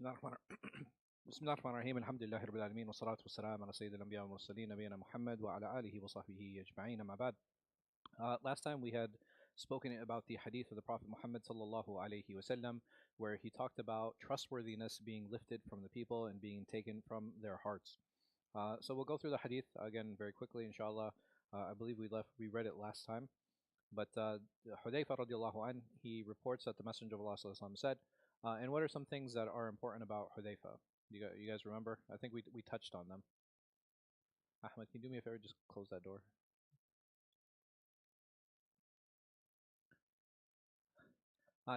بسم الله الرحمن بسم الله الرحمن الرحيم الحمد لله رب العالمين والصلاة والسلام على سيد الأنبياء والمرسلين نبينا محمد وعلى آله وصحبه أجمعين أما بعد. Last time we had spoken about the hadith of the Prophet Muhammad sallallahu alaihi wasallam, where he talked about trustworthiness being lifted from the people and being taken from their hearts. So we'll go through the hadith again very quickly, inshallah. I believe we read it last time, but Hudayfa radiallahu an, he reports that the Messenger of Allah sallallahu alaihi wasallam said, and what are some things that are important about Hudayfa? You guys remember? I think we touched on them. Ahmed, can you do me a favor? Just close that door.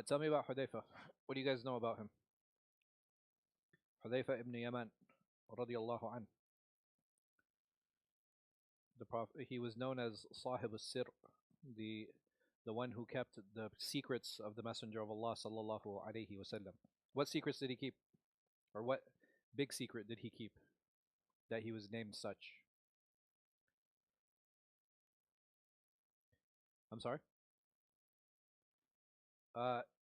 Tell me about Hudayfa. What do you guys know about him? Hudayfa ibn Yaman, radiallahu an. The Prophet, he was known as Sahib al-Sir, the one who kept the secrets of the Messenger of Allah sallallahu alaihi wasallam. What secrets did he keep? Or what big secret did he keep that he was named such? I'm sorry?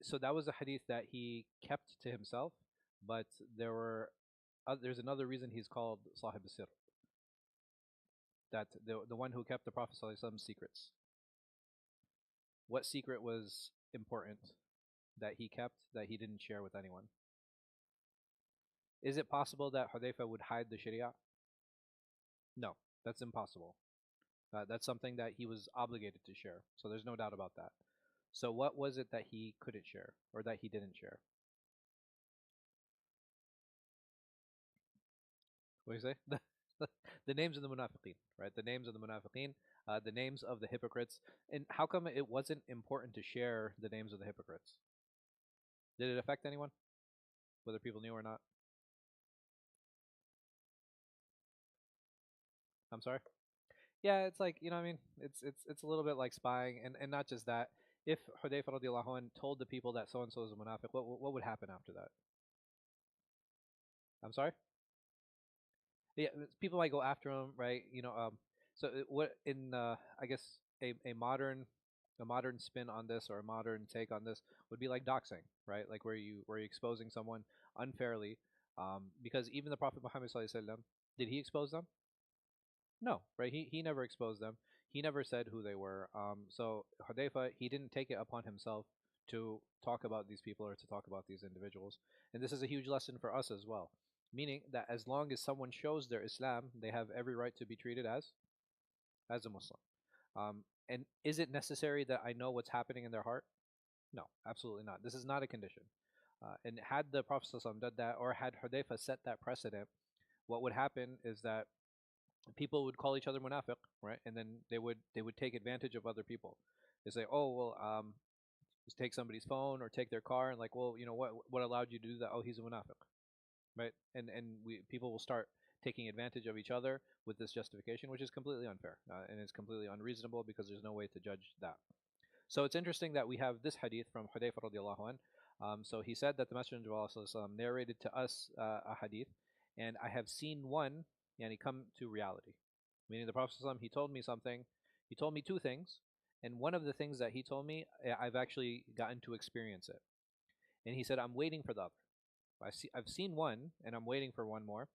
So that was a hadith that he kept to himself, but there's another reason he's called Sahib al-Sir. That the one who kept the Prophet ﷺ's secrets. What secret was important that he kept that he didn't share with anyone? Is it possible that Hudayfa would hide the Sharia? No, that's impossible. That's something that he was obligated to share, so there's no doubt about that. So what was it that he couldn't share, or that he didn't share? What do you say? The names of the munafiqeen, right? The names of the munafiqeen, the names of the hypocrites. And how come it wasn't important to share the names of the hypocrites? Did it affect anyone? Whether people knew or not? I'm sorry? Yeah, it's like, I mean, it's a little bit like spying, and not just that. If Hudayfa radiallahu anh told the people that so and so is a munafiq, what would happen after that? I'm sorry? Yeah, people might go after him, right? So what in I guess a modern spin on this, or a modern take on this, would be like doxing, right? Like where you're exposing someone unfairly, because even the Prophet Muhammad sallallahu alaihi wasallam, did he expose them? No, right? He never exposed them. He never said who they were. So Hudayfa, he didn't take it upon himself to talk about these people or to talk about these individuals. And this is a huge lesson for us as well. Meaning that as long as someone shows their Islam, they have every right to be treated as a Muslim. And is it necessary that I know what's happening in their heart? No, absolutely not. This is not a condition. And had the Prophet ﷺ done that, or had Hudayfa set that precedent, what would happen is that people would call each other munafiq, right? And then they would take advantage of other people. They say, oh well, just take somebody's phone or take their car, and like, well, what allowed you to do that? Oh, he's a munafiq, right? And people will start taking advantage of each other with this justification, which is completely unfair, and it's completely unreasonable, because there's no way to judge that. So it's interesting that we have this hadith from Hudayfa radiallahu anh. So he said that the Messenger of Allah narrated to us a hadith, and I have seen one, and he come to reality. Meaning the Prophet he told me something, he told me two things, and one of the things that he told me, I've actually gotten to experience it. And he said, I'm waiting for the other. I've seen one, and I'm waiting for one more.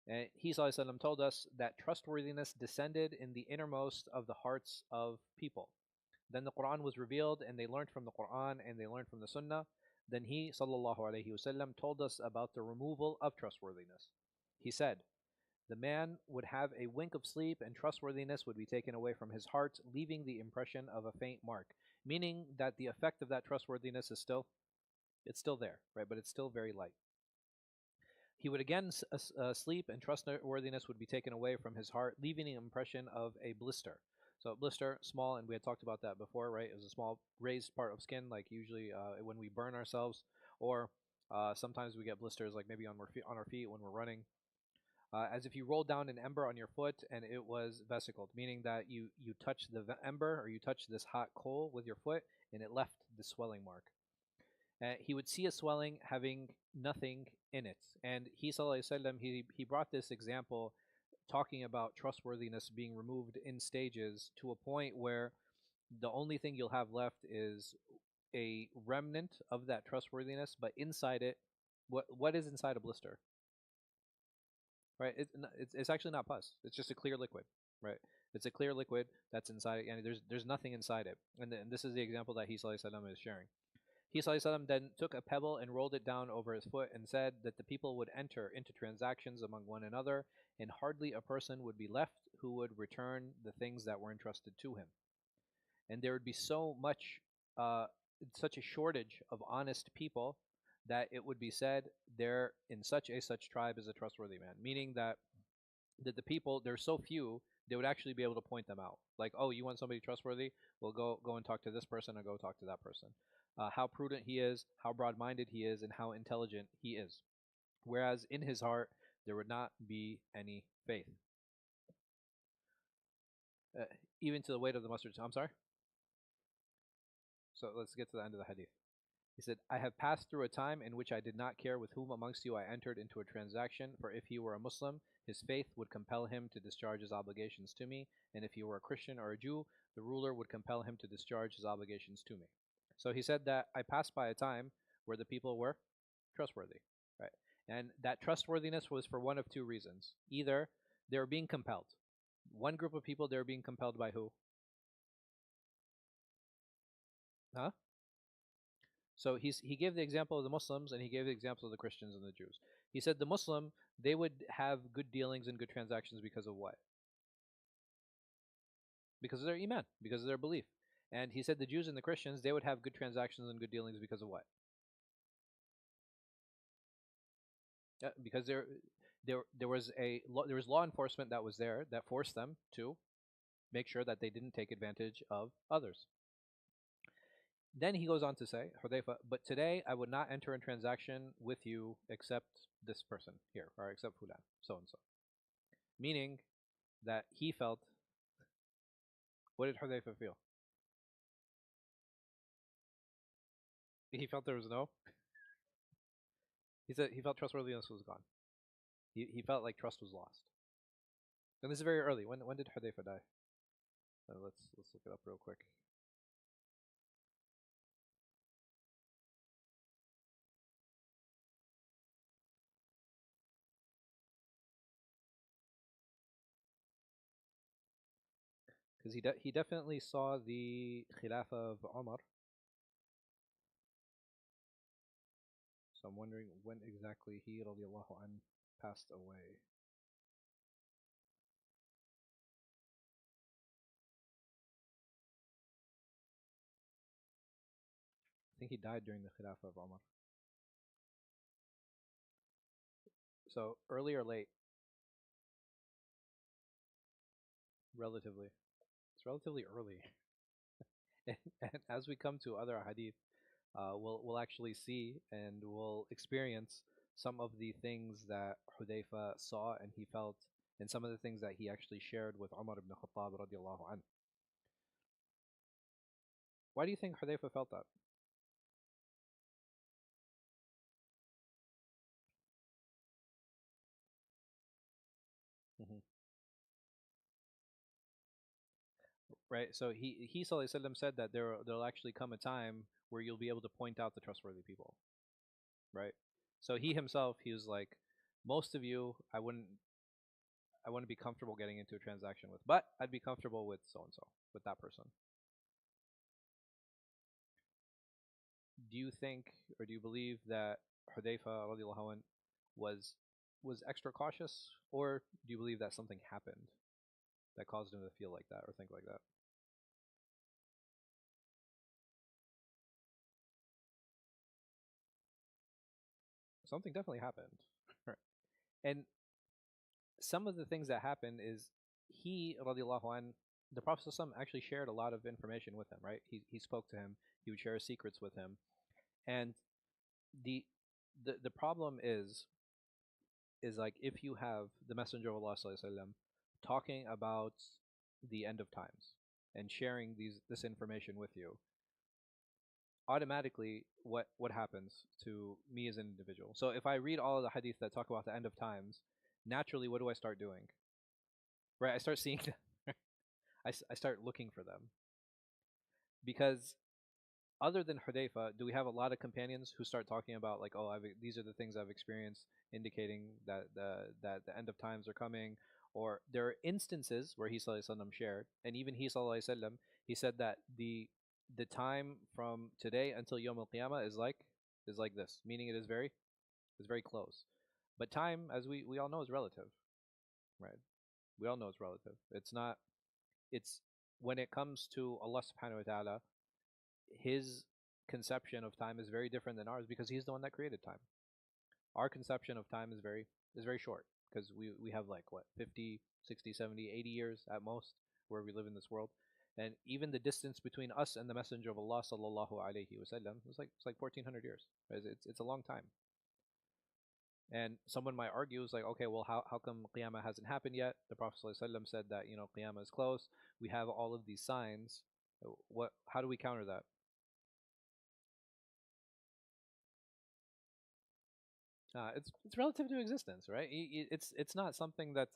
And he ﷺ told us that trustworthiness descended in the innermost of the hearts of people. Then the Quran was revealed, and they learned from the Quran, and they learned from the Sunnah. Then he ﷺ told us about the removal of trustworthiness. He said, the man would have a wink of sleep, and trustworthiness would be taken away from his heart, leaving the impression of a faint mark. Meaning that the effect of that trustworthiness is still there, right? But it's still very light. He would again sleep, and trustworthiness would be taken away from his heart, leaving an impression of a blister. So a blister, small, and we had talked about that before, right? It was a small raised part of skin, like usually when we burn ourselves, or sometimes we get blisters, like maybe on our feet when we're running. As if you rolled down an ember on your foot and it was vesicled, meaning that you touched the ember, or you touched this hot coal with your foot, and it left the swelling mark. He would see a swelling having nothing in it. And he, sallallahu alaihi wasallam, he brought this example talking about trustworthiness being removed in stages, to a point where the only thing you'll have left is a remnant of that trustworthiness, but inside it What is inside a blister? Right? It's actually not pus. It's just a clear liquid, right? It's a clear liquid that's inside it, and there's nothing inside it. And this is the example that he sallallahu alaihi wasallam is sharing. He sallallahu alaihi wasallam then took a pebble and rolled it down over his foot and said that the people would enter into transactions among one another, and hardly a person would be left who would return the things that were entrusted to him. And there would be uh, such a shortage of honest people that it would be said there in such tribe is a trustworthy man, meaning that the people there's so few they would actually be able to point them out. Like, oh, you want somebody trustworthy? Well, go and talk to this person or go talk to that person. How prudent he is, how broad-minded he is, and how intelligent he is. Whereas in his heart there would not be any faith, uh, even to the weight of the mustard. I'm sorry. So let's get to the end of the hadith. He said, I have passed through a time in which I did not care with whom amongst you I entered into a transaction, for if he were a Muslim, his faith would compel him to discharge his obligations to me, and if he were a Christian or a Jew, the ruler would compel him to discharge his obligations to me. So he said that I passed by a time where the people were trustworthy, right? And that trustworthiness was for one of two reasons. Either they were being compelled. One group of people, they were being compelled by who? Huh? So he gave the example of the Muslims and he gave the example of the Christians and the Jews. He said the Muslim, they would have good dealings and good transactions because of what? Because of their iman, because of their belief. And he said the Jews and the Christians, they would have good transactions and good dealings because of what? Because there was law enforcement that was there that forced them to make sure that they didn't take advantage of others. Then he goes on to say, Hudayfa, but today I would not enter a transaction with you except this person here, or except Fulan, so and so. Meaning that he felt, what did Hudayfa feel? He felt there was no. He said he felt trustworthiness was gone. He felt like trust was lost. And this is very early. When did Hudayfa die? Let's look it up real quick. Because he definitely saw the Khilafah of Umar. So I'm wondering when exactly he radiallahu an passed away. I think he died during the Khilafah of Umar. So early or late? Relatively. It's relatively early. And as we come to other hadith, we'll actually see and we'll experience some of the things that Hudayfa saw and he felt, and some of the things that he actually shared with Umar ibn Khattab radiallahu anh. Why do you think Hudayfa felt that? Hmm. Right. So he sallallahu alaihi wasallam said that there'll actually come a time where you'll be able to point out the trustworthy people. Right. So he himself, he was like, most of you, I wouldn't be comfortable getting into a transaction with, but I'd be comfortable with so and so, with that person. Do you think or do you believe that Hudayfa radiallahu anh was was extra cautious, or do you believe that something happened that caused him to feel like that or think like that? Something definitely happened. Right. And some of the things that happened is he radiallahu anh, the Prophet actually shared a lot of information with him, right? He spoke to him, he would share secrets with him. And the the problem is like if you have the Messenger of Allah sallallahu alaihi wasallam talking about the end of times and sharing this information with you, automatically what happens to me as an individual? So if I read all of the hadith that talk about the end of times, naturally what do I start doing? Right, I start seeing them. I start looking for them because other than Hudayfa, do we have a lot of companions who start talking about like, oh, these are the things I've experienced, indicating that the end of times are coming? Or there are instances where he sallallahu alaihi wasallam shared, and even he sallallahu alaihi wasallam, he said that the time from today until Yom al Qiyamah is like this, meaning is very close. But time, as we all know, is relative, right? We all know it's relative. It's not. It's when it comes to Allah Subhanahu wa Taala, His conception of time is very different than ours because He's the one that created time. Our conception of time is very short because we have like what 50, 60, 70, 80 years at most where we live in this world. And even the distance between us and the Messenger of Allah sallallahu alaihi wasallam was like it's like 1400 years. It's a long time. And someone might argue, is like, okay, well, how come Qiyamah hasn't happened yet? The Prophet ﷺ said that, Qiyamah is close. We have all of these signs. How do we counter that? It's relative to existence, right? It's not something that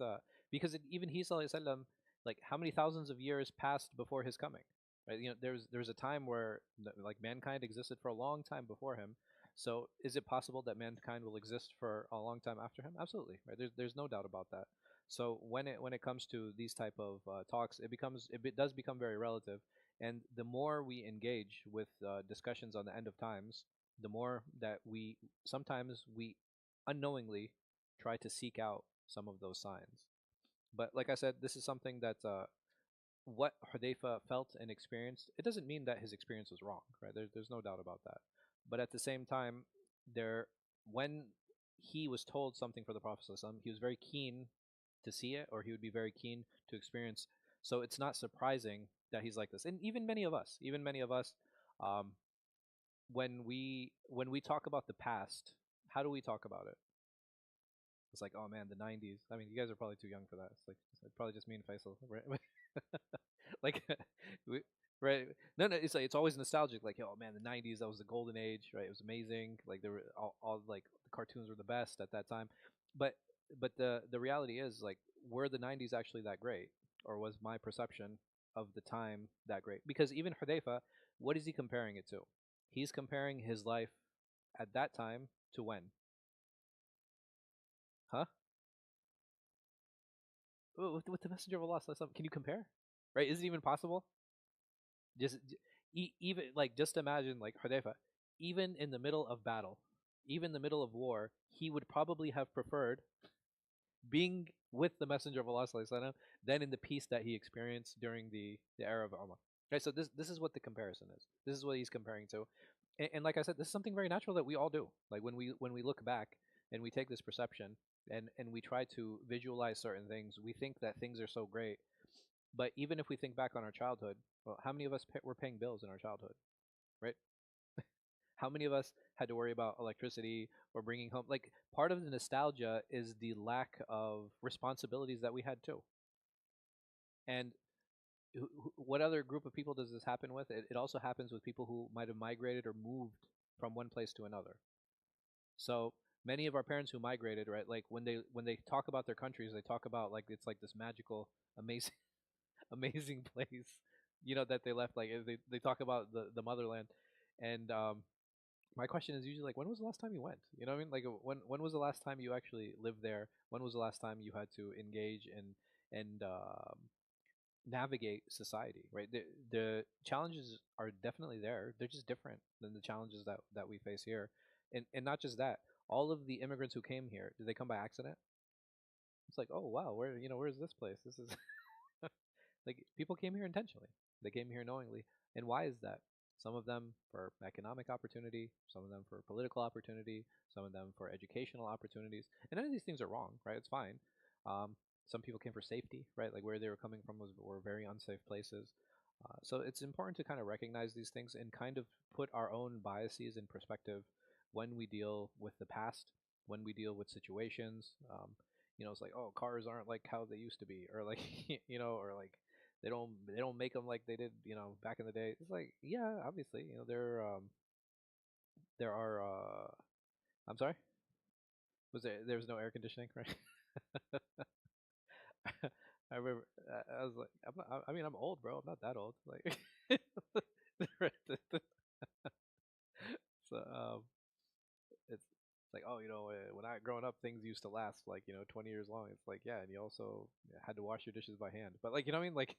because even he sallallahu alaihi wasallam, like how many thousands of years passed before his coming, right? There's a time where like mankind existed for a long time before him. So is it possible that mankind will exist for a long time after him? Absolutely, right? There's no doubt about that. So when it comes to these type of talks, it does become very relative, and the more we engage with discussions on the end of times, the more that we sometimes we unknowingly try to seek out some of those signs. But like I said, this is something that what Hudayfa felt and experienced. It doesn't mean that his experience was wrong, right? There's no doubt about that. But at the same time, there when he was told something for the Prophet ﷺ, he was very keen to see it, or he would be very keen to experience. So it's not surprising that he's like this. And even many of us, um, when we talk about the past, how do we talk about it? It's like, oh man, the '90s. I mean, you guys are probably too young for that. It's probably just me and Faisal, right? like, we, right? No, no. It's like it's always nostalgic. Like, oh man, the '90s. That was the golden age, right? It was amazing. Like there were all like the cartoons were the best at that time. But the reality is like, were the '90s actually that great, or was my perception of the time that great? Because even Hudayfa, what is he comparing it to? He's comparing his life at that time to when? Huh? With the Messenger of Allah, can you compare? Right? Is it even possible? Just even like just imagine like Hudayfa, even in the middle of battle, even in the middle of war, he would probably have preferred being with the Messenger of Allah sallallahu than in the peace that he experienced during the era of Umar. Right. So this is what the comparison is. This is what he's comparing to, and like I said, this is something very natural that we all do. Like when we look back and we take this perception and we try to visualize certain things, we think that things are so great. But even if we think back on our childhood, well, how many of us were paying bills in our childhood, right? How many of us had to worry about electricity or bringing home? Like part of the nostalgia is the lack of responsibilities that we had too. And what other group of people does this happen with? It also happens with people who might have migrated or moved from one place to another. So many of our parents who migrated, right? Like when they talk about their countries, they talk about like it's like this magical, amazing, amazing place, that they left. Like they talk about the motherland, and my question is usually like, when was the last time you went? You know what I mean? Like when was the last time you actually lived there? When was the last time you had to engage and navigate society? Right? The challenges are definitely there. They're just different than the challenges that we face here, and not just that. All of the immigrants who came here, did they come by accident? It's like, oh wow, where's this place? This is like people came here intentionally. They came here knowingly. And why is that? Some of them for economic opportunity, some of them for political opportunity, some of them for educational opportunities. And none of these things are wrong, right? It's fine. Um, some people came for safety, right? Like where they were coming from were very unsafe places. So it's important to kind of recognize these things and kind of put our own biases in perspective when we deal with the past, when we deal with situations. It's like, oh, cars aren't like how they used to be, or like, or like they don't make them like they did, back in the day. It's like, yeah, obviously, there are. I'm sorry. There was no air conditioning, right? I remember. I was like, I mean, I'm old, bro. I'm not that old. Like, So it's like, oh, when I growing up, things used to last like 20 years long. It's like, yeah, and you also had to wash your dishes by hand. But like, you know what I mean? Like,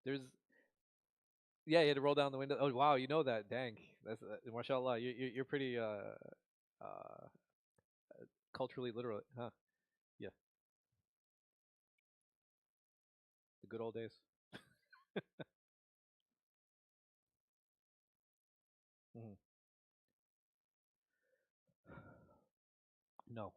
there's yeah, you had to roll down the window. Oh wow, you know that? Dang, that's mashallah. You're pretty uh culturally literate, huh? Yeah, the good old days. Mhm. No,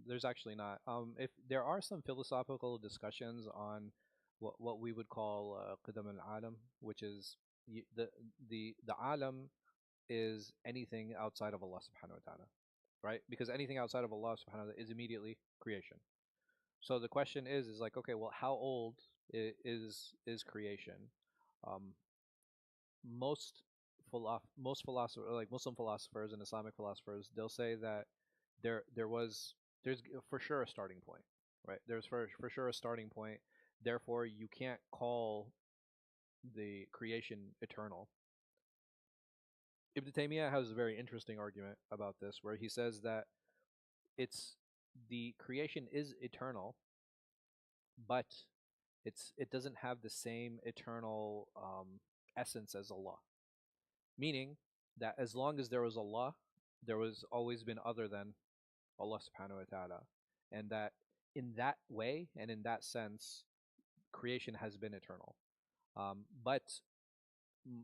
there's actually not. If there are some philosophical discussions on what we would call qidam al-alam, which is the alam is anything outside of Allah subhanahu wa ta'ala, right? Because anything outside of Allah subhanahu wa ta'ala is immediately creation. So the question is like, okay, well, how old is creation? Um, most philosophers, like Muslim philosophers and Islamic philosophers, they'll say that there's for sure a starting point, right? There's for sure a starting point. Therefore, you can't call the creation eternal. Ibn Taymiyyah has a very interesting argument about this, where he says that it's the creation is eternal, but it doesn't have the same eternal essence as Allah. Meaning that as long as there was Allah, there was always been other than Allah subhanahu wa ta'ala. And that in that way and in that sense, creation has been eternal. But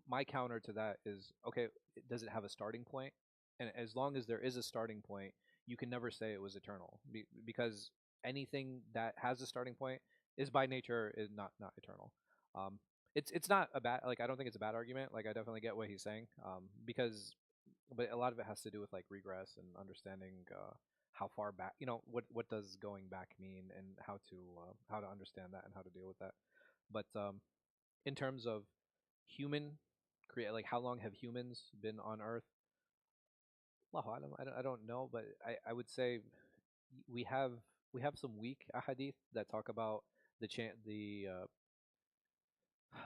my counter to that is okay, does it have a starting point? And as long as there is a starting point, you can never say it was eternal because anything that has a starting point is by nature is not eternal. Um, it's not a bad, like, I don't think it's a bad argument. Like, I definitely get what he's saying, because but a lot of it has to do with like regress and understanding how far back, what does going back mean, and how to understand that and how to deal with that. But in terms of human create, like, how long have humans been on Earth? Allahu alam, I don't know, but I would say we have we have some weak ahadith that talk about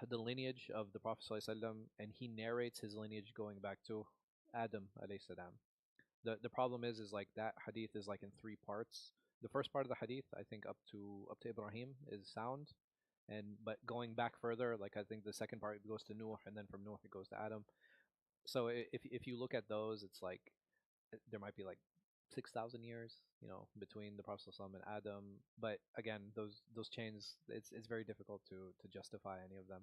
the lineage of the Prophet ﷺ, and he narrates his lineage going back to Adam alayhi salam. The problem is like that hadith is like in three parts. The first part of the hadith, I think, up to Ibrahim is sound, and but going back further, like, I think the second part goes to Nuh, and then from Nuh it goes to Adam. So if you look at those, it's like there might be like 6,000 years, between the Prophet ﷺ and Adam. But again, those chains, it's very difficult to justify any of them,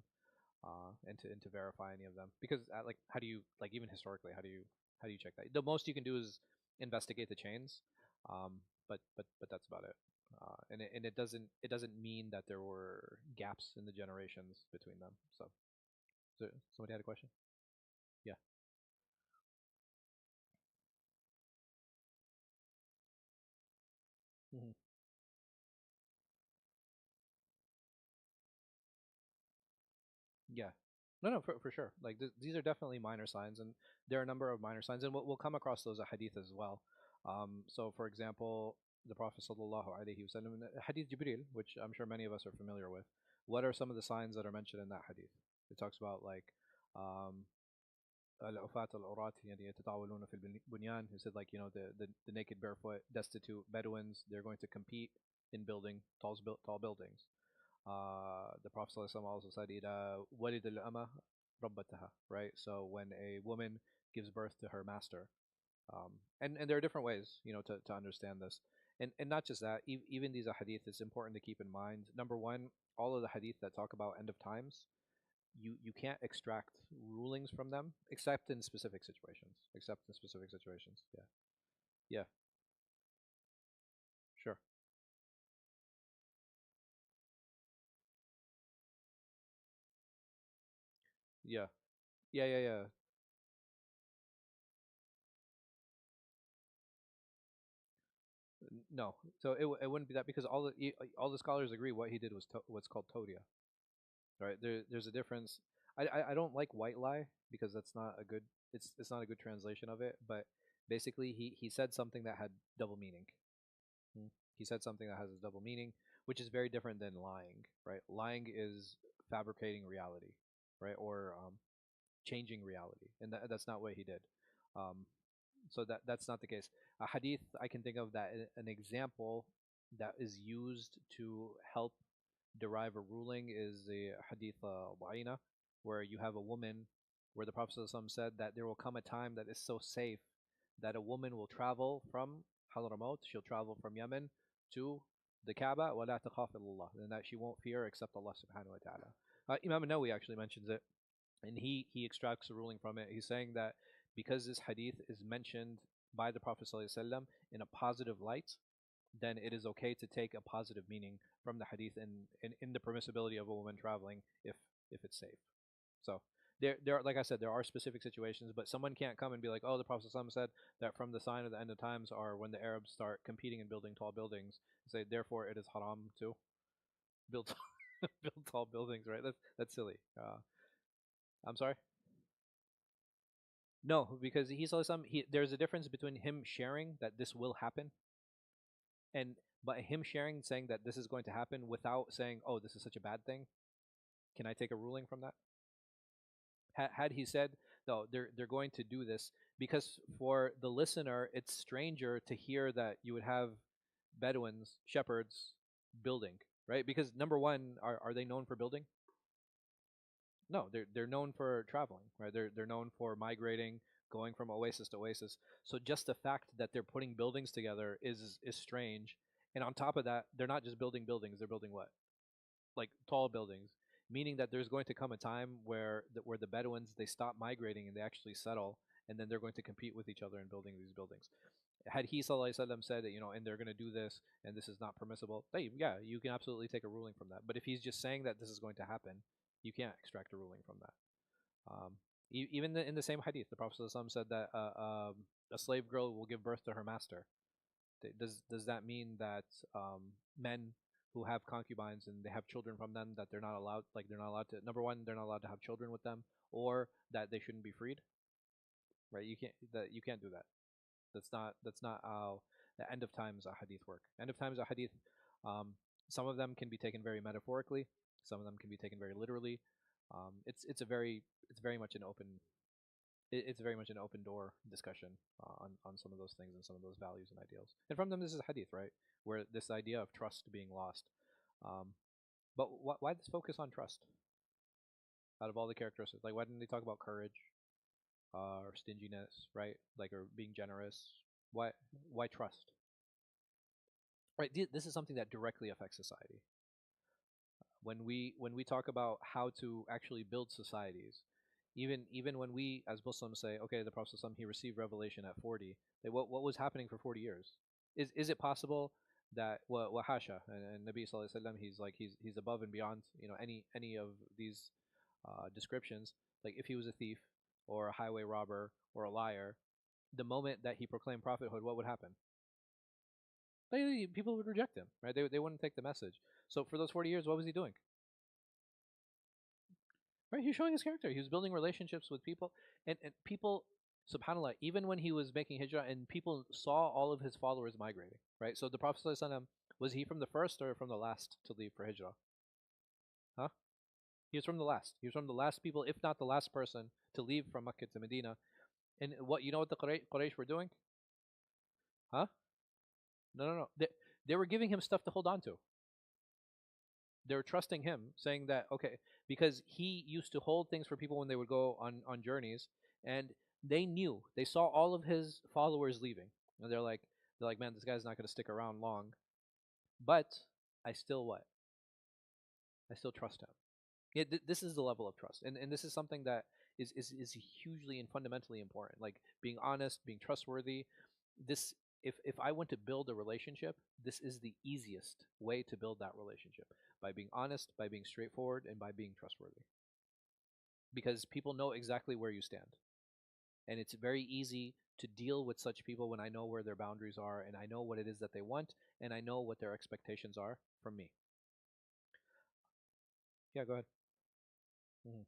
and to verify any of them, because like, how do you, like, even historically, how do you check that? The most you can do is investigate the chains, but that's about it. And it doesn't mean that there were gaps in the generations between them. So somebody had a question? Yeah. Hmm. Yeah. No, no, for sure. Like, these are definitely minor signs, and there are a number of minor signs, and we'll come across those hadith as well. So, for example, the Prophet sallallahu alaihi wasallam, in Hadith Jibril, which I'm sure many of us are familiar with. What are some of the signs that are mentioned in that hadith? It talks about like um, العفاة العراة يعني يتطاولون في البنيان. He said, like, the naked, barefoot, destitute Bedouins, they're going to compete in building tall buildings. The Prophet ﷺ also said, إِذَا وَلِدَ الْأَمَةُ رَبَّتَهَا, right? So when a woman gives birth to her master, and there are different ways, to understand this, and not just that. Even these hadith, it's important to keep in mind. Number one, all of the hadith that talk about end of times, you can't extract rulings from them except in specific situations. Except in specific situations. Yeah. Yeah. Sure. Yeah. Yeah. Yeah. Yeah. No, so it wouldn't be that, because all the scholars agree what he did was what's called todia, right? There's a difference. I don't like white lie, because that's not a good, it's not a good translation of it. But basically, he said something that had double meaning. Hmm. He said something that has a double meaning, which is very different than lying, right? Lying is fabricating reality, right? Or changing reality, and that's not what he did. Um, so that's not the case. A hadith I can think of that an example that is used to help derive a ruling is the hadith wa'ina, where you have a woman, where the Prophet ﷺ said that there will come a time that is so safe that a woman will travel from Hadramaut, she'll travel from Yemen to the Kaaba, وَلَا تَخَافِ اللَّهِ, and that she won't fear except Allah subhanahu wa ta'ala. Imam Nawawi actually mentions it, and he extracts a ruling from it. He's saying that because this hadith is mentioned by the Prophet ﷺ in a positive light, then it is okay to take a positive meaning from the hadith in the permissibility of a woman traveling if it's safe. So there like I said, there are specific situations, but someone can't come and be like, oh, the Prophet ﷺ said that from the sign of the end of times are when the Arabs start competing and building tall buildings. Say therefore it is haram to build build tall buildings, right? That's silly. I'm sorry. No, because there's a difference between him sharing that this will happen and but him sharing saying that this is going to happen without saying, "Oh, this is such a bad thing." Can I take a ruling from that? Had he said, "No, they're going to do this," because for the listener, it's stranger to hear that you would have Bedouins, shepherds, building, right? Because number one, are they known for building? No, they're known for traveling, right? They're known for migrating, going from oasis to oasis. So just the fact that they're putting buildings together is strange. And on top of that, they're not just building buildings; they're building what? Like tall buildings, meaning that there's going to come a time where the Bedouins they stop migrating and they actually settle, and then they're going to compete with each other in building these buildings. Had he sallallahu alaihi wasallam said that and they're going to do this and this is not permissible, yeah, you can absolutely take a ruling from that. But if he's just saying that this is going to happen, you can't extract a ruling from that. Um, even in the same hadith, the Prophet ﷺ said that a slave girl will give birth to her master. Does that mean that men who have concubines and they have children from them that they're not allowed, like they're not allowed to, number one, they're not allowed to have children with them, or that they shouldn't be freed? Right? You can't do that. That's not how the end of times hadith work. End of times hadith, um, some of them can be taken very metaphorically, some of them can be taken very literally. It's very much an open it's very much an open door discussion on some of those things and some of those values and ideals. And from them, this is hadith, right? Where this idea of trust being lost. Um, but why this focus on trust out of all the characteristics? Like, why didn't they talk about courage or stinginess, right? Like, or being generous? Why why trust? Right. This is something that directly affects society. When we talk about how to actually build societies, even when we as Muslims say, okay, the Prophet ﷺ, he received revelation at 40, what was happening for 40 years? Is it possible that wa hasha and Nabi Sallallahu Alaihi Wasallam, he's like he's above and beyond any of these descriptions. Like if he was a thief or a highway robber or a liar, the moment that he proclaimed prophethood, what would happen? People would reject him, right? They wouldn't take the message. So for those 40 years, what was he doing? Right? He was showing his character. He was building relationships with people, and people, subhanallah, even when he was making hijrah and people saw all of his followers migrating, right? So the Prophet ﷺ, was he from the first or from the last to leave for hijrah? Huh? He was from the last. He was from the last people, if not the last person, to leave from Mecca to Medina. And what the Quraysh were doing? Huh? No. They were giving him stuff to hold on to. They were trusting him, saying that okay, because he used to hold things for people when they would go on journeys, and they saw all of his followers leaving, and they're like, man, this guy's not going to stick around long, but I still what? I still trust him. Yeah, this is the level of trust, and this is something that is hugely and fundamentally important. Like being honest, being trustworthy. This, if I want to build a relationship, this is the easiest way to build that relationship by being honest, by being straightforward, and by being trustworthy. Because people know exactly where you stand, and it's very easy to deal with such people when I know where their boundaries are, and I know what it is that they want, and I know what their expectations are from me. Yeah, go ahead. Hmm.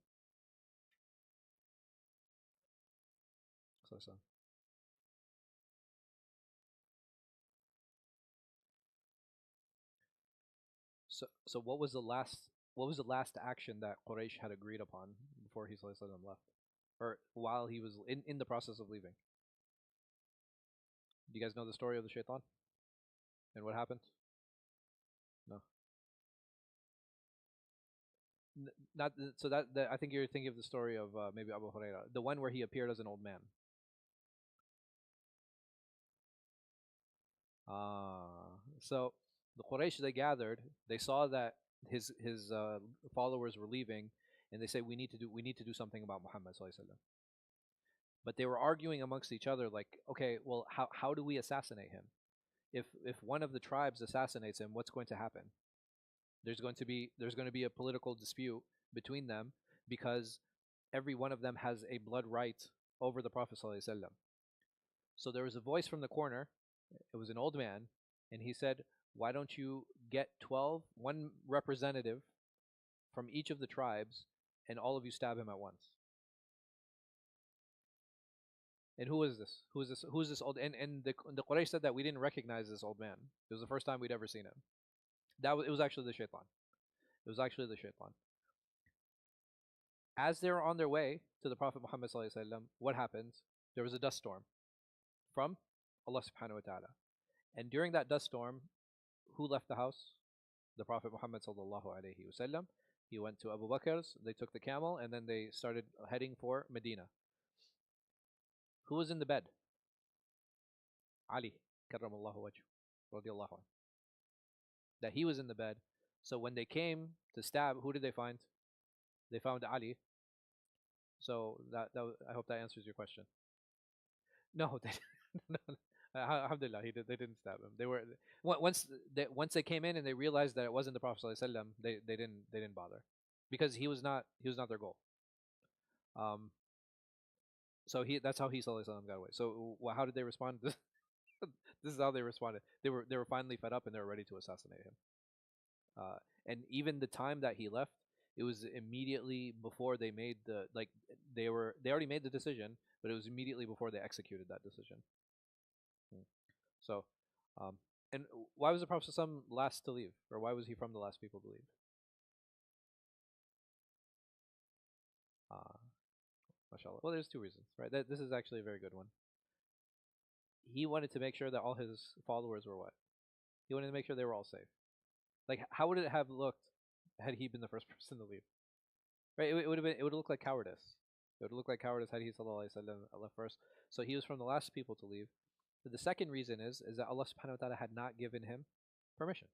So. So what was the last action that Quraysh had agreed upon before he left? or while he was in the process of leaving. Do you guys know the story of the shaitan and what happened? No. Not so that I think you're thinking of the story of maybe Abu Huraira, the one where he appeared as an old man. Ah, so the Quraysh, they gathered. They saw that his followers were leaving, and they said we need to do something about Muhammad sallallahu alaihi wasallam. But they were arguing amongst each other, like, okay, well, how do we assassinate him? If one of the tribes assassinates him, what's going to happen? There's going to be a political dispute between them because every one of them has a blood right over the Prophet sallallahu alaihi wasallam. So there was a voice from the corner. It was an old man, and he said, "Why don't you get one representative from each of the tribes, and all of you stab him at once?" And who is this? Who is this? Who is this old? And the Quraysh said that we didn't recognize this old man. It was the first time we'd ever seen him. It was actually the shaitan. It was actually the shaitan. As they were on their way to the Prophet Muhammad sallallahu alaihi wasallam, what happened? There was a dust storm from Allah subhanahu wa taala. And during that dust storm, who left the house? The Prophet Muhammad sallallahu alaihi wasallam. He went to Abu Bakr's, they took the camel, and then they started heading for Medina. Who was in the bed? Ali, karramallahu wajhu, radiallahu anhu. That he was in the bed. So when they came to stab, who did they find? They found Ali. So I hope that answers your question. No, no, no. Alhamdulillah, they didn't stab him. They were once they came in and they realized that it wasn't the Prophet sallallahu alaihi wasallam, they didn't bother, because he was not their goal. Um, so that's how he sallallahu alaihi wasallam got away. So how did they respond? This is how they responded. They were finally fed up and they were ready to assassinate him. And even the time that he left, it was immediately before they made they already made the decision, but it was immediately before they executed that decision. So, um, and why was the Prophet ﷺ last to leave, or why was he from the last people to leave? Uh, mashallah. Well, there's two reasons, right? This is actually a very good one. He wanted to make sure that all his followers were what? He wanted to make sure they were all safe. Like, how would it have looked had he been the first person to leave? Right? It would look like cowardice. It would look like cowardice had he sallallahu alaihi wasallam left first. So he was from the last people to leave. But the second reason is that Allah subhanahu wa ta'ala had not given him permission.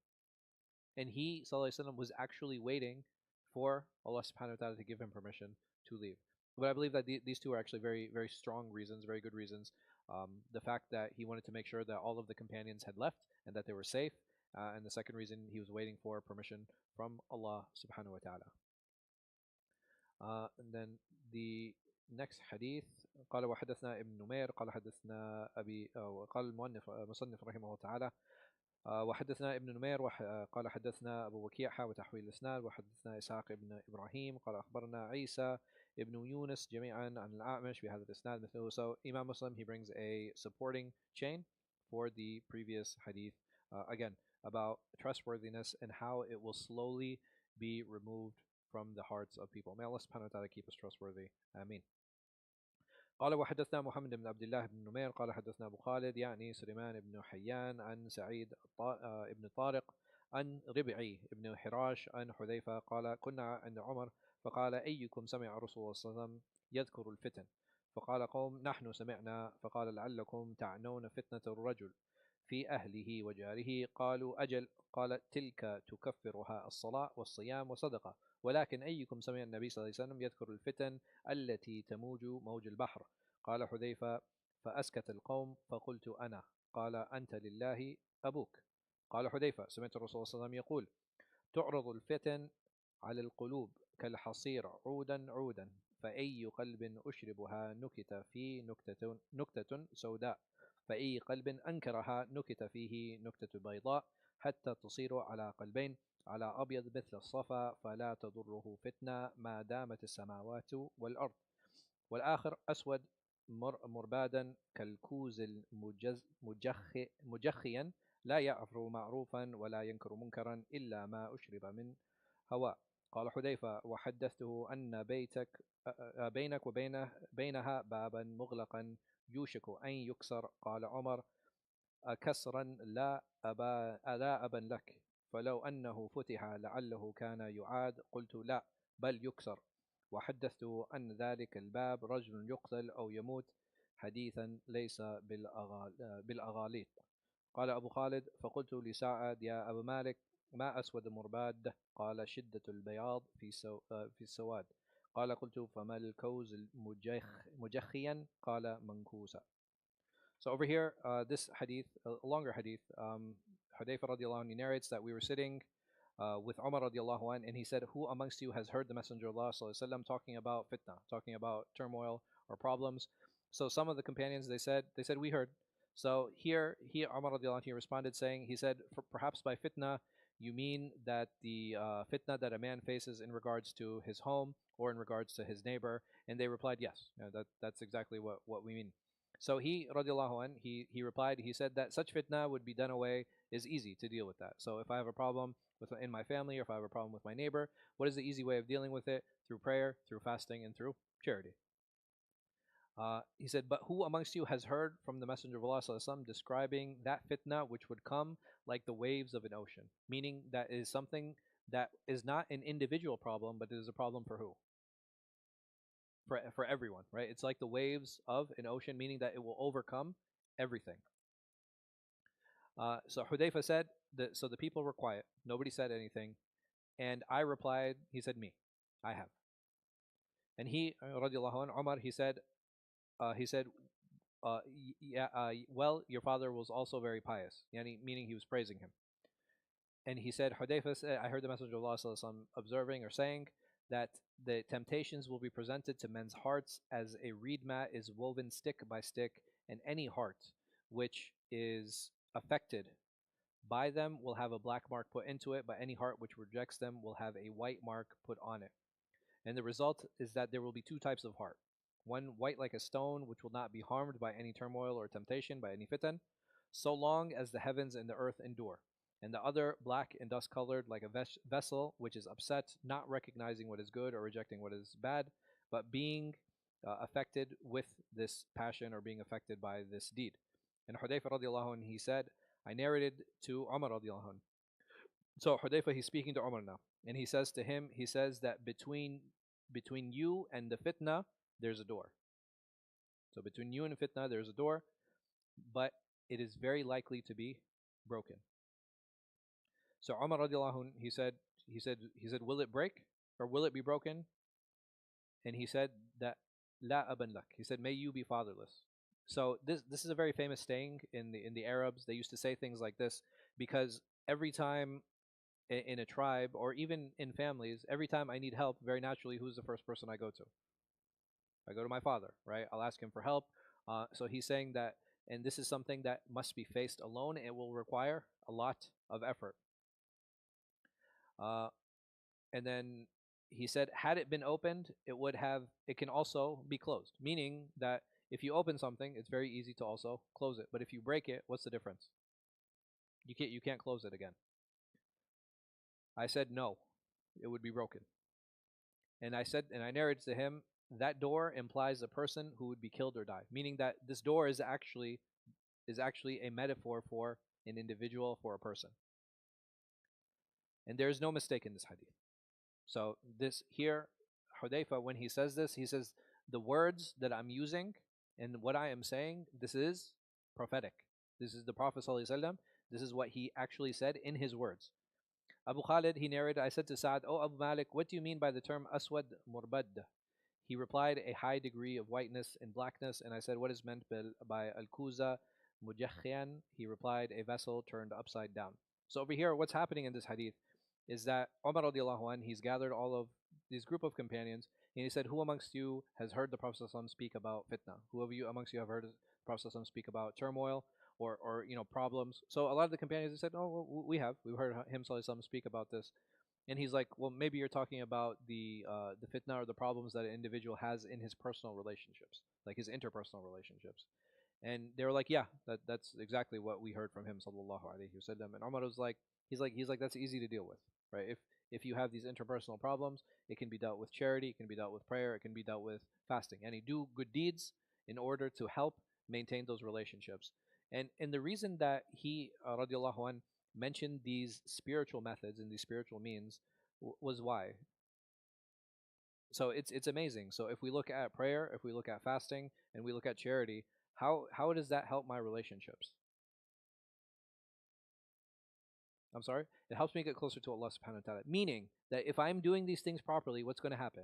And he sallallahu alaihi wasallam was actually waiting for Allah subhanahu wa ta'ala to give him permission to leave. But I believe that these two are actually very, very strong reasons, very good reasons. The fact that he wanted to make sure that all of the companions had left and that they were safe. And the second reason, he was waiting for permission from Allah subhanahu wa ta'ala. And then the next hadith, قال وحدثنا ابن نمير قال حدثنا أبي قال المصنف رحمه الله تعالى وحدثنا ابن نمير قال حدثنا أبو وكيع وتحويل الإسناد وحدثنا إسحاق ابن إبراهيم قال أخبرنا عيسى ابن يونس جميعا عن الأعمش بهذا الإسناد مثله. So Imam Muslim, he brings a supporting chain for the previous hadith, again about trustworthiness and how it will slowly be removed from the hearts of people. May Allah subhanahu wa ta'ala keep us trustworthy. Ameen. قال وحدثنا محمد بن عبد الله بن نمير قال حدثنا أبو خالد يعني سليمان بن حيان عن سعيد بن طارق عن ربعي بن حراش عن حذيفة قال كنا عند عمر فقال أيكم سمع رسول الله صلى الله عليه وسلم يذكر الفتن فقال قوم نحن سمعنا فقال لعلكم تعنون فتنة الرجل في أهله وجاره قالوا أجل قال تلك تكفرها الصلاة والصيام والصدقة ولكن أيكم سمع النبي صلى الله عليه وسلم يذكر الفتن التي تموج موج البحر قال حذيفة فأسكت القوم فقلت أنا قال أنت لله أبوك قال حذيفة سمعت الرسول صلى الله عليه وسلم يقول تعرض الفتن على القلوب كالحصير عودا عودا فأي قلب أشربها نكت فيه نكتة سوداء فأي قلب أنكرها نكت فيه نكتة بيضاء حتى تصير على قلبين على أبيض مثل الصفا فلا تضره فتنة ما دامت السماوات والأرض والآخر أسود مربادا كالكوز مجخيا لا يعرف معروفا ولا ينكر منكرا إلا ما أشرب من هواء قال حذيفة وحدثته أن بيتك بينك وبين بينها بابا مغلقا يوشك أن يكسر. قال عمر: كسرا لا أبا لك، فلو أنه فتح لعله كان يعاد. قلت: لا، بل يكسر. وحدثت أن ذلك الباب رجل يقتل أو يموت، حديثا ليس بالأغاليط. قال أبو خالد: فقلت لسعد: يا أبا مالك، ما أسود مرباد؟ قال: شدة البياض في السواد. قال: قلت: فما الكوز مجخيا؟ قال: منكوسا. So over here, this hadith, a longer hadith, Hudayfa radiallahu anhu narrates that we were sitting with Umar radiallahu anhu, and he said, "Who amongst you has heard the Messenger of Allah sallallahu alaihi wasallam talking about fitna, talking about turmoil or problems?" So some of the companions, they said we heard. So here Umar radiallahu anhu, he responded saying, he said, perhaps by fitna you mean that the fitna that a man faces in regards to his home or in regards to his neighbor. And they replied, yes, that's exactly what we mean. So he, radiallahu anh, he replied, he said that such fitna would be done away, is easy to deal with that. So if I have a problem in my family, or if I have a problem with my neighbor, what is the easy way of dealing with it? Through prayer, through fasting, and through charity. He said, but who amongst you has heard from the Messenger of Allah sallallahu describing that fitna which would come like the waves of an ocean? Meaning that is something that is not an individual problem, but it is a problem for who? For everyone, right? It's like the waves of an ocean, meaning that it will overcome everything. So Hudayfa said, so the people were quiet. Nobody said anything. And I replied, he said, me, I have. And he, radiallahu anhu, Umar, he said, yeah, well, your father was also very pious, yani, meaning he was praising him. And he said, Hudayfa said, I heard the Messenger of Allah observing or saying that the temptations will be presented to men's hearts as a reed mat is woven stick by stick, and any heart which is affected by them will have a black mark put into it, but any heart which rejects them will have a white mark put on it. And the result is that there will be two types of heart. One white like a stone, which will not be harmed by any turmoil or temptation, by any fitan, so long as the heavens and the earth endure. And the other black and dust colored like a vessel which is upset, not recognizing what is good or rejecting what is bad, but being affected with this passion or being affected by this deed. And Hudayfa radiallahu anh, he said, I narrated to Umar radiallahu anh. So Hudayfa, he's speaking to Umar now, and he says to him, he says that between you and the fitna, there's a door. So between you and the fitna, there's a door, but it is very likely to be broken. So Umar radiallahu anh, he said, will it break or will it be broken? And he said that la aban lak. He said, may you be fatherless. So this is a very famous saying in the Arabs. They used to say things like this because every time in a tribe or even in families, every time I need help, very naturally, who's the first person I go to? I go to my father, right? I'll ask him for help. So he's saying that, and this is something that must be faced alone. It will require a lot of effort. And then he said, had it been opened, it can also be closed. Meaning that if you open something, it's very easy to also close it. But if you break it, what's the difference? You can't close it again. I said no, it would be broken. And I narrated to him, that door implies a person who would be killed or die. Meaning that this door is actually a metaphor for an individual, for a person. And there is no mistake in this hadith. So this here, Hudayfa, when he says this, he says, the words that I'm using and what I am saying, this is prophetic. This is the Prophet ﷺ. This is what he actually said in his words. Abu Khalid, he narrated, I said to Sa'ad, oh Abu Malik, what do you mean by the term aswad murbad? He replied, a high degree of whiteness and blackness. And I said, what is meant by al-kuza mujakhian? He replied, a vessel turned upside down. So over here, what's happening in this hadith is that Umar radiallahu anh, he's gathered all of this group of companions, and he said, who amongst you has heard the Prophet ﷺ speak about fitna? Who of you amongst you have heard the Prophet ﷺ speak about turmoil or problems? So a lot of the companions, they said, oh, well, we have. We've heard him ﷺ speak about this. And he's like, well, maybe you're talking about the fitna or the problems that an individual has in his personal relationships, like his interpersonal relationships. And they were like, yeah, that's exactly what we heard from him, sallallahu alaihi wasallam. And Umar was like, he's like, that's easy to deal with, right? If you have these interpersonal problems, it can be dealt with charity, it can be dealt with prayer, it can be dealt with fasting, and you do good deeds in order to help maintain those relationships. And the reason that he, radiallahu an, mentioned these spiritual methods and these spiritual means was why. So it's amazing. So if we look at prayer, if we look at fasting, and we look at charity, how does that help my relationships? I'm sorry? It helps me get closer to Allah subhanahu wa ta'ala. Meaning that if I'm doing these things properly, what's going to happen?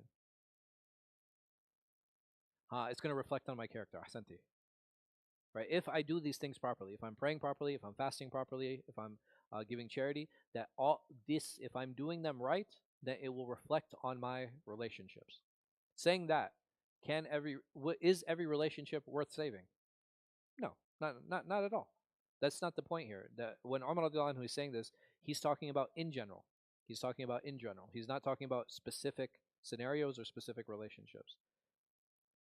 It's going to reflect on my character. Ahsanti. Right? If I do these things properly, if I'm praying properly, if I'm fasting properly, if I'm giving charity, that all this, if I'm doing them right, then it will reflect on my relationships. Saying that, is every relationship worth saving? No, not at all. That's not the point here. That when Umar radiallahu anhu is saying this, he's talking about in general. He's talking about in general. He's not talking about specific scenarios or specific relationships.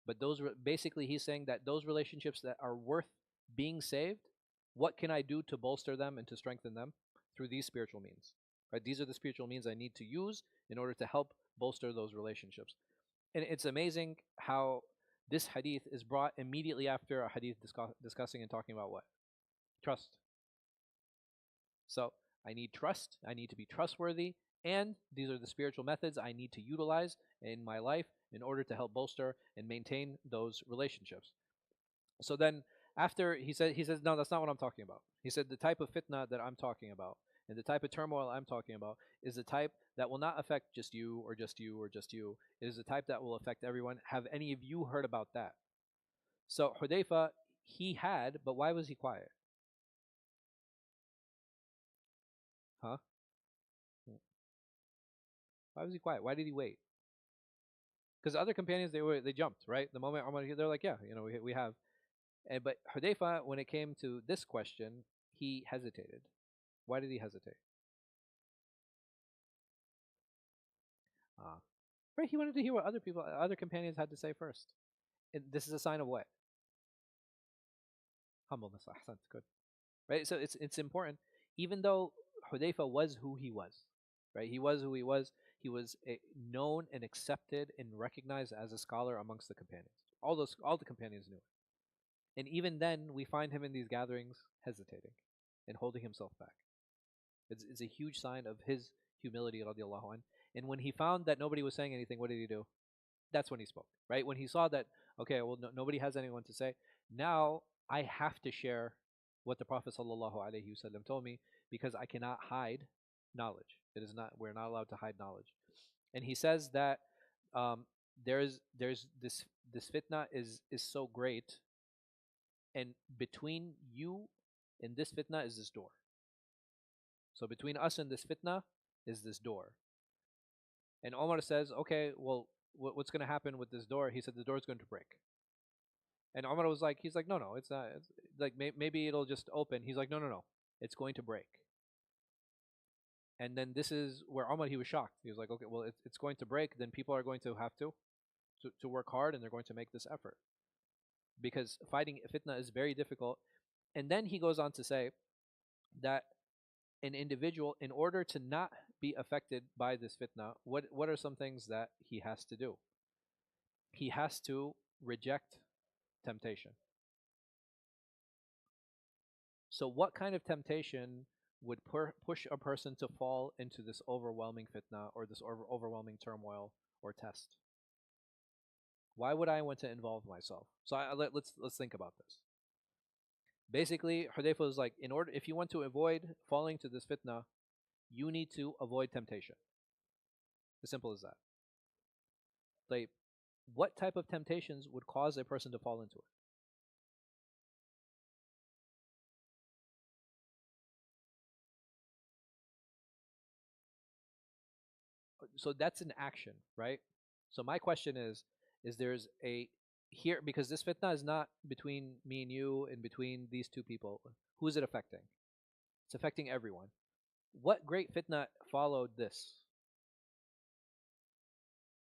But basically, he's saying that those relationships that are worth being saved, what can I do to bolster them and to strengthen them? Through these spiritual means. Right? These are the spiritual means I need to use in order to help bolster those relationships. And it's amazing how this hadith is brought immediately after a hadith discussing and talking about what? Trust. So I need trust. I need to be trustworthy. And these are the spiritual methods I need to utilize in my life in order to help bolster and maintain those relationships. So then after he says, no, that's not what I'm talking about. He said the type of fitna that I'm talking about and the type of turmoil I'm talking about is the type that will not affect just you or just you or just you. It is the type that will affect everyone. Have any of you heard about that? So Hudayfa, he had, but why was he quiet? Huh? Why was he quiet? Why did he wait? Because other companions, they jumped, right? The moment Umar, they're like, yeah, we have. But Hudayfa, when it came to this question, he hesitated. Why did he hesitate? Ah, right. He wanted to hear what other companions had to say first. And this is a sign of what? Humbleness. Ahsan, good. Right. So it's important. Even though Hudayfa was who he was, right? He was who he was. He was known and accepted and recognized as a scholar amongst the companions. All the companions knew it. And even then, we find him in these gatherings hesitating and holding himself back. It's a huge sign of his humility, radiallahu anh. And when he found that nobody was saying anything, what did he do? That's when he spoke, right? When he saw that, okay, well, nobody has anyone to say, now I have to share what the Prophet sallallahu alaihi wasallam told me because I cannot hide knowledge. It is not, we're not allowed to hide knowledge. And he says that um, there's this fitna is so great, and between you and this fitna is this door. So between us and this fitna is this door. And Omar says, okay, well, what's going to happen with this door? He said the door is going to break. And Omar was like, he's like, no, no, it's not. It's like maybe it'll just open. He's like, no, no, no, it's going to break. And then this is where Omar, he was shocked. He was like, okay, well, it's going to break. Then people are going to have to work hard, and they're going to make this effort because fighting fitna is very difficult. And then he goes on to say that an individual, in order to not be affected by this fitna, what are some things that he has to do? He has to reject temptation. So, what kind of temptation would push a person to fall into this overwhelming fitna or this overwhelming turmoil or test? Why would I want to involve myself? So, let's think about this. Basically, Hudayfa was like, if you want to avoid falling to this fitna, you need to avoid temptation. As simple as that. Like, what type of temptations would cause a person to fall into it? So that's an action, right? So my question is there's a here because this fitna is not between me and you and between these two people. Who is it affecting? It's affecting everyone. What great fitna followed this?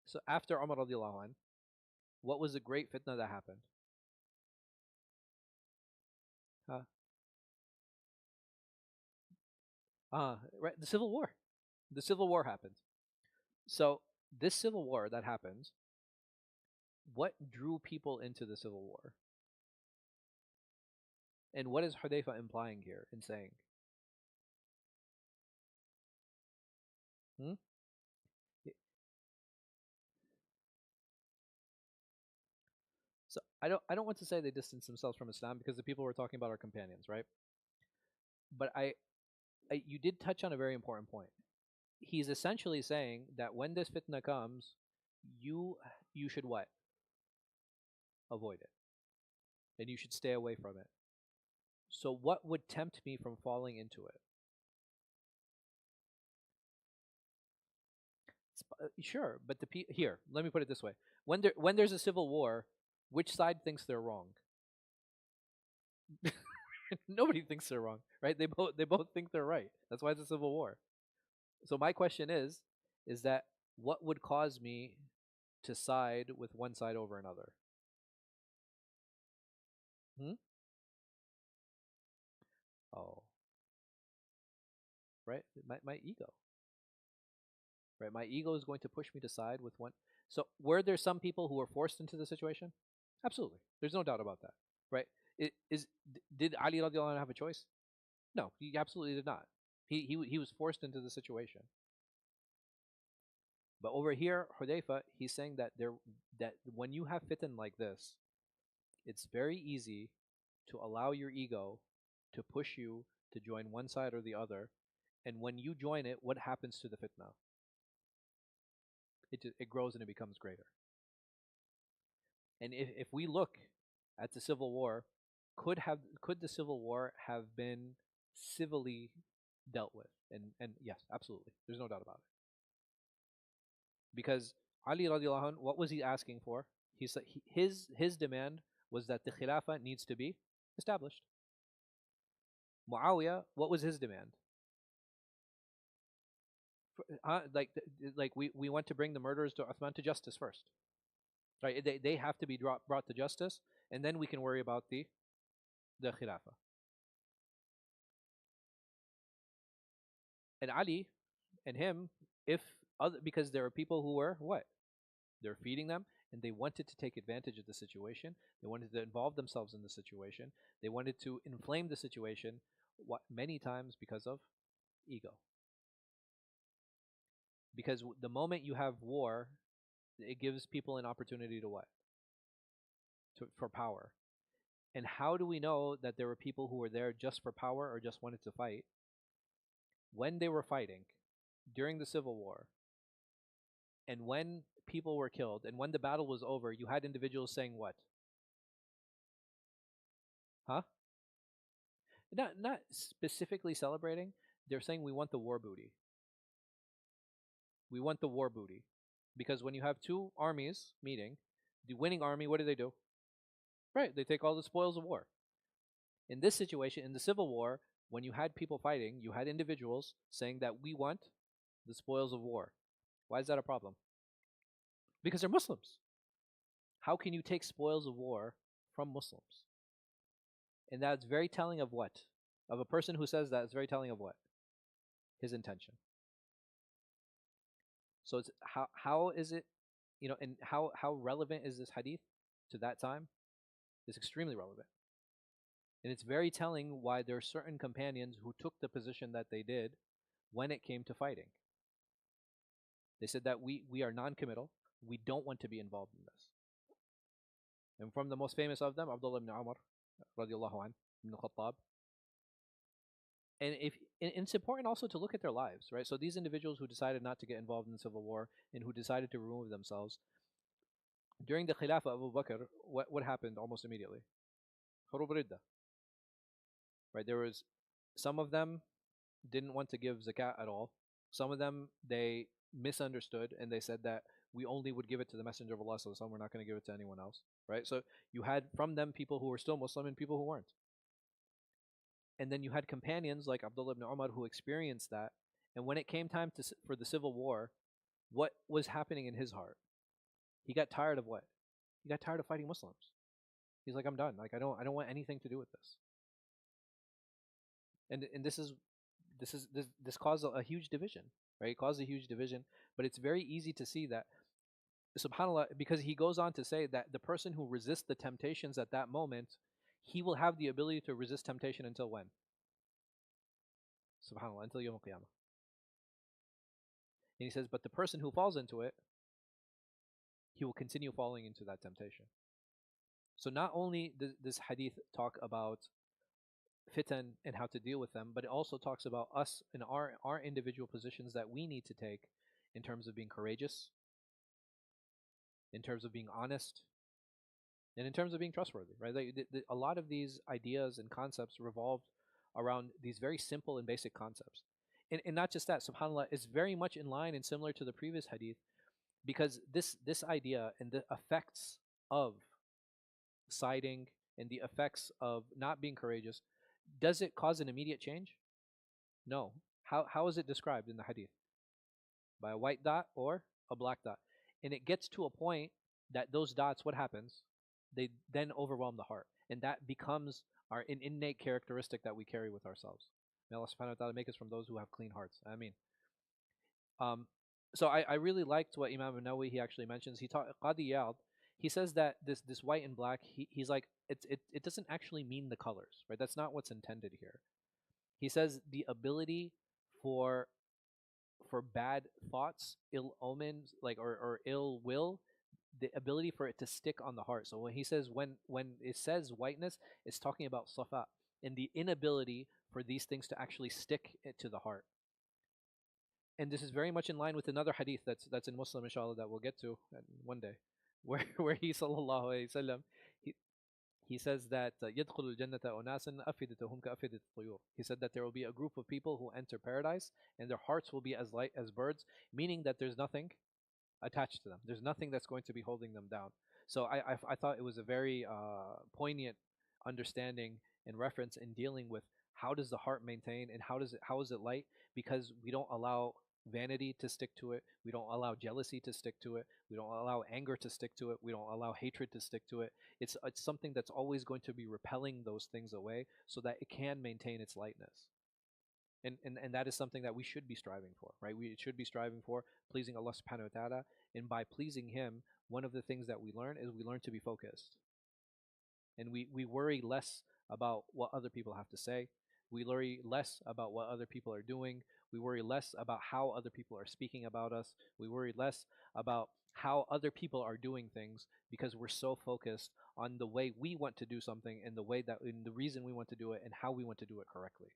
So after Umar radiallahu anh, what was the great fitna that happened? Right, the Civil War. The Civil War happens. So this Civil War that happens, what drew people into the Civil War? And what is Hudayfa implying here in saying? Hmm? So I don't want to say they distance themselves from Islam because the people we're talking about are companions, right? But you did touch on a very important point. He's essentially saying that when this fitna comes, you you should what? Avoid it. And you should stay away from it. So what would tempt me from falling into it? Sure, but here, let me put it this way: when there's a civil war, which side thinks they're wrong? Nobody thinks they're wrong, right? They both think they're right. That's why it's a civil war. So my question is that what would cause me to side with one side over another? Hmm? Oh, right. My ego, right? My ego is going to push me to side with one. So were there some people who were forced into the situation? Absolutely. There's no doubt about that, right? Did Ali radiallahu anhu have a choice? No, he absolutely did not. He was forced into the situation. But over here, Hudayfa, he's saying that when you have fitan like this, it's very easy to allow your ego to push you to join one side or the other. And when you join it, what happens to the fitna? It grows and it becomes greater. And if we look at the Civil War, could the Civil War have been civilly dealt with? And yes, absolutely. There's no doubt about it. Because Ali radiallahu anh, what was he asking for? He said his demand was that the Khilafah needs to be established. Muawiyah, what was his demand? Like we want to bring the murderers to Uthman to justice first, right? They have to be brought to justice, and then we can worry about the Khilafah. And Ali and him, if other because there are people who were what? They're feeding them, and they wanted to take advantage of the situation. They wanted to involve themselves in the situation. They wanted to inflame the situation. What many times because of ego. Because the moment you have war, it gives people an opportunity to what? For power. And how do we know that there were people who were there just for power or just wanted to fight? When they were fighting during the Civil War, and when people were killed, and when the battle was over, you had individuals saying what? Huh? Not specifically celebrating. They're saying we want the war booty. We want the war booty. Because when you have two armies meeting, the winning army, what do? Right, they take all the spoils of war. In this situation, in the Civil War, when you had people fighting, you had individuals saying that we want the spoils of war. Why is that a problem? Because they're Muslims. How can you take spoils of war from Muslims? And that's very telling of what? Of a person who says that is very telling of what? His intention. So it's how is it, and how relevant is this hadith to that time? It's extremely relevant. And it's very telling why there are certain companions who took the position that they did when it came to fighting. They said that we are non-committal. We don't want to be involved in this. And from the most famous of them, Abdullah ibn Umar, radiallahu anh, ibn Khattab. And it's important also to look at their lives, right? So these individuals who decided not to get involved in the civil war and who decided to remove themselves during the Khilafah of Abu Bakr, what happened almost immediately? Hurub Ridda, right? There was some of them didn't want to give zakat at all. Some of them they misunderstood and they said that we only would give it to the Messenger of Allah, so some we're not going to give it to anyone else, right? So you had from them people who were still Muslim and people who weren't. And then you had companions like Abdullah ibn Umar who experienced that. And when it came time for the civil war, what was happening in his heart? He got tired of what? He got tired of fighting Muslims. He's like, I'm done. Like I don't want anything to do with this. And this is this caused a huge division, right? It caused a huge division, but it's very easy to see that, subhanallah, because he goes on to say that the person who resists the temptations at that moment, he will have the ability to resist temptation until when? Subhanallah, until Yawm al-Qiyamah. And he says, but the person who falls into it, he will continue falling into that temptation. So not only does this hadith talk about fitan and how to deal with them, but it also talks about us and our individual positions that we need to take in terms of being courageous, in terms of being honest, and in terms of being trustworthy, right? Like a lot of these ideas and concepts revolved around these very simple and basic concepts. And not just that, subhanAllah, is very much in line and similar to the previous hadith, because this idea and the effects of siding and the effects of not being courageous, does it cause an immediate change? No. How is it described in the hadith? By a white dot or a black dot. And it gets to a point that those dots, what happens? They then overwhelm the heart. And that becomes our innate characteristic that we carry with ourselves. May Allah subhanahu wa ta'ala make us from those who have clean hearts. I mean. So I really liked what Imam Nawawi he actually mentions. He taught Qadi Iyad. He says that this white and black, he's like, it doesn't actually mean the colors, right? That's not what's intended here. He says the ability for bad thoughts, ill omens, like or ill will, the ability for it to stick on the heart. So when he says when it says whiteness, it's talking about safa and the inability for these things to actually stick it to the heart. And this is very much in line with another hadith that's in Muslim, inshallah, that we'll get to one day, where he sallallahu alaihi wasallam he says that يدخل الجنة أناس أفئدتهم كأفئدة الطيور. He said that there will be a group of people who enter paradise and their hearts will be as light as birds, meaning that there's nothing attached to them. There's nothing that's going to be holding them down. So I thought it was a very poignant understanding and reference in dealing with how does the heart maintain and how is it light, because we don't allow vanity to stick to it, we don't allow jealousy to stick to it, we don't allow anger to stick to it, we don't allow hatred to stick to it. It's something that's always going to be repelling those things away so that it can maintain its lightness. And that is something that we should be striving for, right? We should be striving for pleasing Allah subhanahu wa ta'ala, and by pleasing him, one of the things that we learn is we learn to be focused. And we worry less about what other people have to say. We worry less about what other people are doing. We worry less about how other people are speaking about us. We worry less about how other people are doing things, because we're so focused on the way we want to do something and the reason we want to do it and how we want to do it correctly.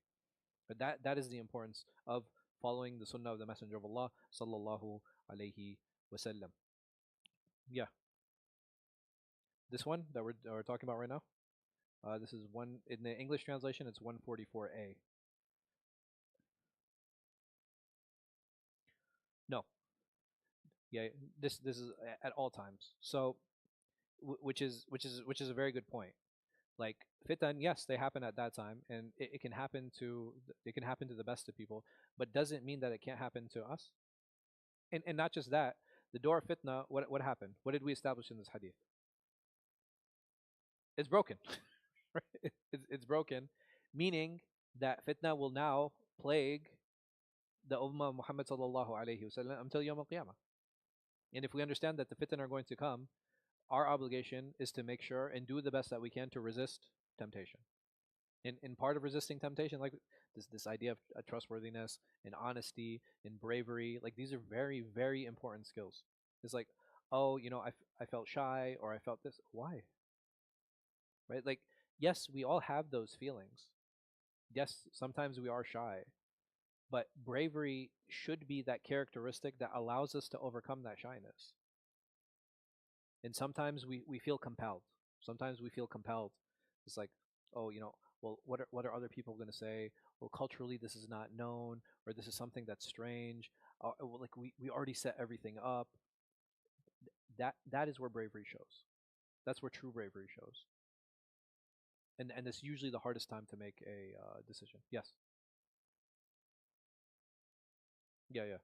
But that is the importance of following the sunnah of the Messenger of Allah sallallahu alaihi wasallam. Yeah, this one that we're talking about right now. This is one in the English translation. It's 144a. No, yeah, this is at all times. So, which is a very good point. Like fitan, yes, they happen at that time, and it can happen to the best of people, but doesn't mean that it can't happen to us. And not just that, the door of fitna. What happened? What did we establish in this hadith? It's broken. Right? It's broken, meaning that fitna will now plague the Ummah of Muhammad sallallahu alaihi wasallam until Yawm al-Qiyamah. And if we understand that the fitan are going to come, our obligation is to make sure and do the best that we can to resist temptation. And part of resisting temptation, like this idea of trustworthiness and honesty and bravery, like these are very, very important skills. It's like, oh, I felt shy or I felt this. Why? Right? Like, yes, we all have those feelings. Yes, sometimes we are shy, but bravery should be that characteristic that allows us to overcome that shyness. And sometimes we feel compelled. Sometimes we feel compelled. It's like, oh, well, what are other people going to say? Well, culturally, this is not known, or this is something that's strange. Well, like we already set everything up. That is where bravery shows. That's where true bravery shows. And it's usually the hardest time to make a decision. Yes. Yeah. Yeah.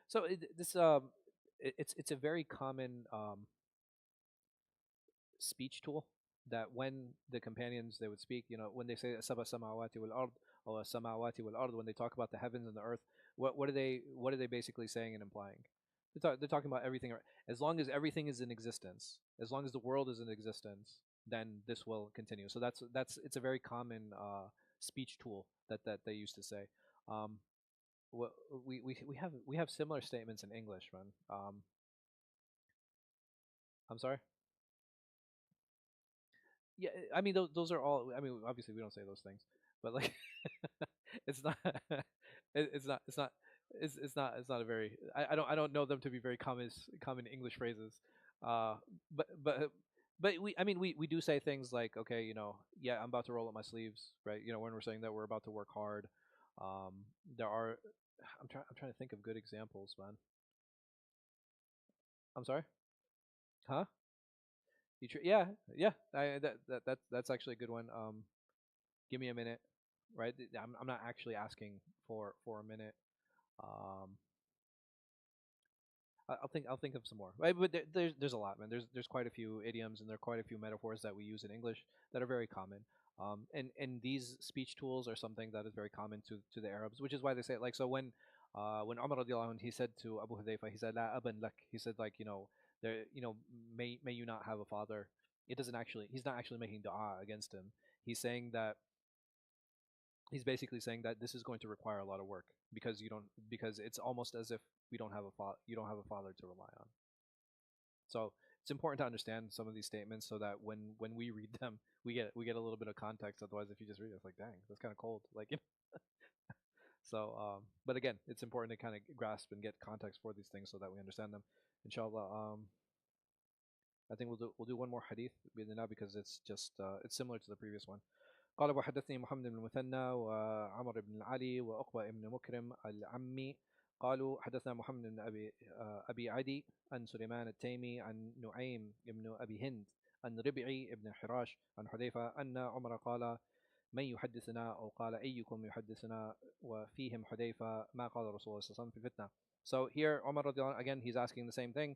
So it's a very common speech tool. that when the companions they would speak, when they say sab'a samawati wal ard or samawati wal ard, when they talk about the heavens and the earth, what are they basically saying and implying? They're talking about everything. As long as everything is in existence, as long as the world is in existence, then this will continue. So that's it's a very common speech tool that they used to say. Um, wha- we have similar statements in English, man. I'm sorry. Yeah, I mean those are all. I mean, obviously we don't say those things, but like, it's not, it's not, it's not a very. I don't know them to be very common English phrases. Uh, but but but I mean we do say things like, okay, yeah, I'm about to roll up my sleeves, right? When we're saying that we're about to work hard. There are. I'm trying to think of good examples, man. I'm sorry. Huh? Yeah, yeah. That's actually a good one. Give me a minute, right? I'm not actually asking for a minute. Um, I'll think of some more. Right, but there's a lot, man. There's quite a few idioms and there are quite a few metaphors that we use in English that are very common. And these speech tools are something that is very common to the Arabs, which is why they say it. Like, so when Umar radiallahu anh, he said to Abu Hudayfa, he said la aban lak. He said, like, there may you not have a father. He's not actually making dua against him. He's saying that he's basically saying that this is going to require a lot of work because it's almost as if you don't have a father to rely on. So it's important to understand some of these statements so that when we read them, we get a little bit of context. Otherwise, if you just read it, it's like, dang, that's kind of cold. Like, so. But again, it's important to kind of grasp and get context for these things so that we understand them. Inshallah. I think we'll do one more hadith now because it's similar to the previous one. قال وحدثني محمد بن المثنى وعمر بن العلي وعقبة بن مكرم العمي قالوا حدثنا محمد بن أبي عدي عن سليمان التيمي عن نعيم بن أبي هند عن ربعي بن حراش عن حذيفة أن عمر قال من يحدثنا أو قال أيكم يحدثنا وفيهم حذيفة ما قال رسول الله صلى الله عليه وسلم في الفتنة. So here Umar again, he's asking the same thing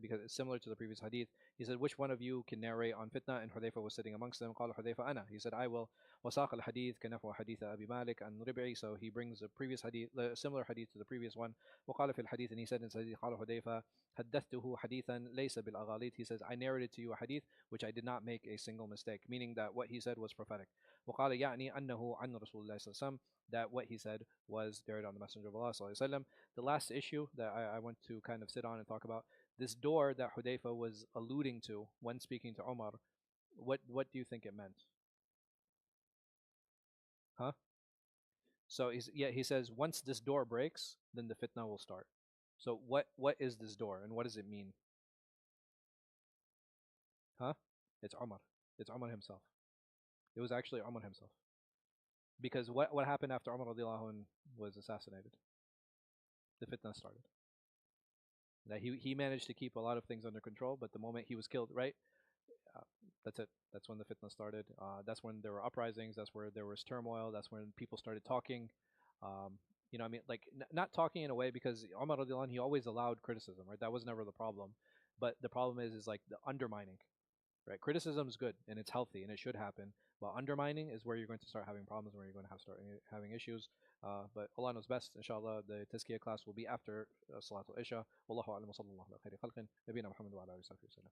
because it's similar to the previous hadith. He said, which one of you can narrate on fitna? And Hudayfa was sitting amongst them. قال حذيفة أنا. He said, I will. وساق الحديث كنحو حديث أبي مالك عن ربعي. So he brings the previous hadith, the similar hadith to the previous one. وقال في الحديث, and he said in hadith, قال حذيفة حدثته حديثا ليس بالأغاليط. He says, I narrated to you a hadith which I did not make a single mistake, meaning that what he said was prophetic. وقال يعني أنه عن رسول الله صلى الله عليه وسلم, that what he said was narrated on the Messenger of Allah صلى الله عليه وسلم. The last issue that I want to kind of sit on and talk about, this door that Hudayfa was alluding to when speaking to Omar, what do you think it meant? Huh? So he says once this door breaks, then the fitna will start. So what is this door and what does it mean? Huh? It's Omar. It's Omar himself. It was actually Omar himself. Because what happened after Umar radiallahu anh was assassinated? The fitna started. That he managed to keep a lot of things under control, but the moment he was killed, right? Uh, that's it. That's when the fitna started. That's when there were uprisings. That's where there was turmoil. That's when people started talking. I mean, like not talking in a way because Umar radiallahu anh, he always allowed criticism, right? That was never the problem. But the problem is like the undermining, right? Criticism is good and it's healthy and it should happen. But undermining is where you're going to start having problems, where you're going to start having issues. But Allah knows best. Inshallah, the Tazkiyah class will be after Salatul Isha. Wallahu a'lam wa sallallahu ala khairi khalqin. Nabina Muhammad wa ala alihi wa sallam.